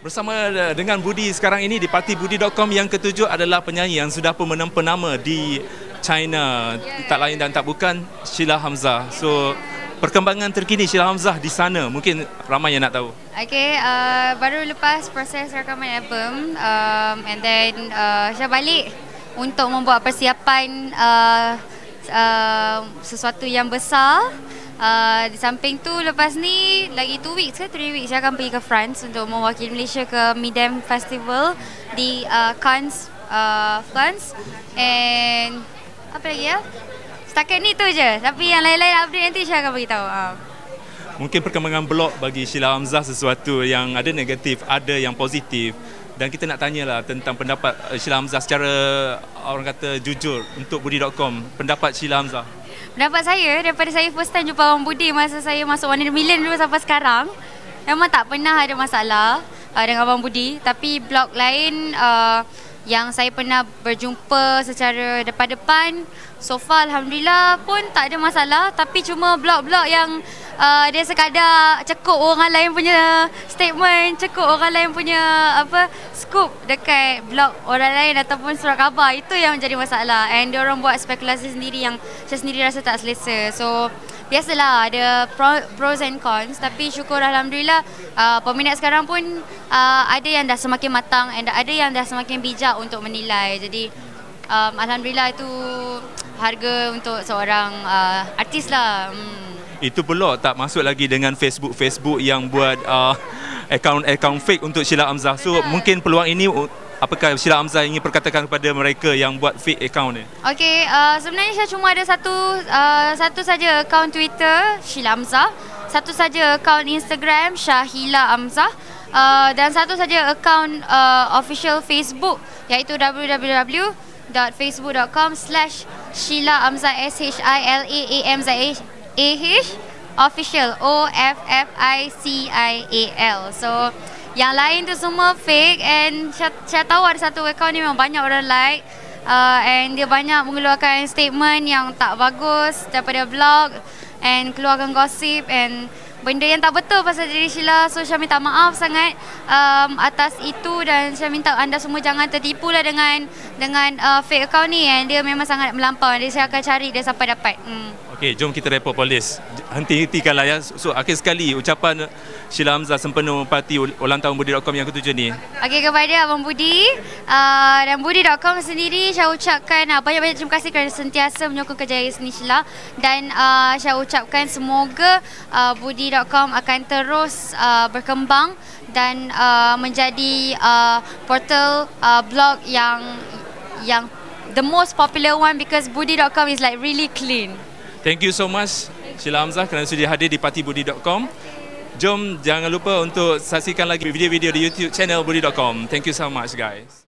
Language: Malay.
Bersama dengan Budi sekarang ini di partibudi.com yang ketujuh adalah penyanyi yang sudah pun menempa nama di China. Tak lain dan tak bukan Sheila Hamzah. So, perkembangan terkini Sheila Hamzah di sana mungkin ramai yang nak tahu. Okay, baru lepas proses rakaman album and then saya balik untuk membuat persiapan sesuatu yang besar. Di samping tu lepas ni lagi 2 weeks ke 3 weeks saya akan pergi ke France untuk mewakili Malaysia ke Midem Festival di Cannes, France. And apa lagi ya? Setakat ni tu je. Tapi yang lain-lain update nanti saya akan beritahu. Mungkin perkembangan blog bagi Sheila Hamzah sesuatu yang ada negatif, ada yang positif. Dan kita nak tanyalah tentang pendapat Sheila Hamzah secara orang kata jujur untuk Budi.com. Pendapat Sheila Hamzah. Pendapat saya, daripada saya first time jumpa Abang Budi masa saya masuk One in a Million dulu sampai sekarang, memang tak pernah ada masalah dengan Abang Budi. Tapi blog lain yang saya pernah berjumpa secara depan-depan, so far Alhamdulillah pun tak ada masalah. Tapi cuma blog-blog yang dia sekadar cekup orang lain punya statement, cekup orang lain punya scoop dekat blog orang lain ataupun surat khabar, itu yang menjadi masalah. And dia orang buat spekulasi sendiri yang saya sendiri rasa tak selesa. So biasalah ada pros and cons, tapi syukur Alhamdulillah peminat sekarang pun ada yang dah semakin matang and ada yang dah semakin bijak untuk menilai. Jadi Alhamdulillah itu harga untuk seorang artis lah. Itu pula tak masuk lagi dengan Facebook yang buat akaun fake untuk Sheila Hamzah. So mungkin peluang ini, apakah Sheila Hamzah ingin perkatakan kepada mereka yang buat fake account ni? Okey, sebenarnya saya cuma ada satu saja akaun Twitter Sheila Hamzah, satu saja akaun Instagram Shahila Hamzah, dan satu saja akaun official Facebook iaitu www.facebook.com/Sheila Hamzah SHILAAMZAH official OFFICIAL. So yang lain tu semua fake, and saya tahu ada satu akaun ni memang banyak orang like, and dia banyak mengeluarkan statement yang tak bagus daripada blog and keluarkan gosip and benda yang tak betul pasal diri Sheila. So saya minta maaf sangat atas itu, dan saya minta anda semua jangan tertipulah dengan fake account ni, and dia memang sangat melampau. Jadi saya akan cari dia sampai dapat. Okey, jom kita report polis. Hentikanlah ya. So akhir sekali ucapan Sheila Hamzah sempena parti ulang tahun Budi.com yang ketujuh ni. Okey, kepada Abang Budi dan Budi.com sendiri, saya ucapkan banyak-banyak terima kasih kerana sentiasa menyokong kejayaan seni Sheila, dan saya ucapkan semoga Budi.com akan terus berkembang dan menjadi portal blog yang the most popular one, because Budi.com is like really clean. Thank you so much Sheila Hamzah kerana sudi hadir di partibudi.com. Jom jangan lupa untuk saksikan lagi video-video di YouTube channel Budi.com. Thank you so much guys.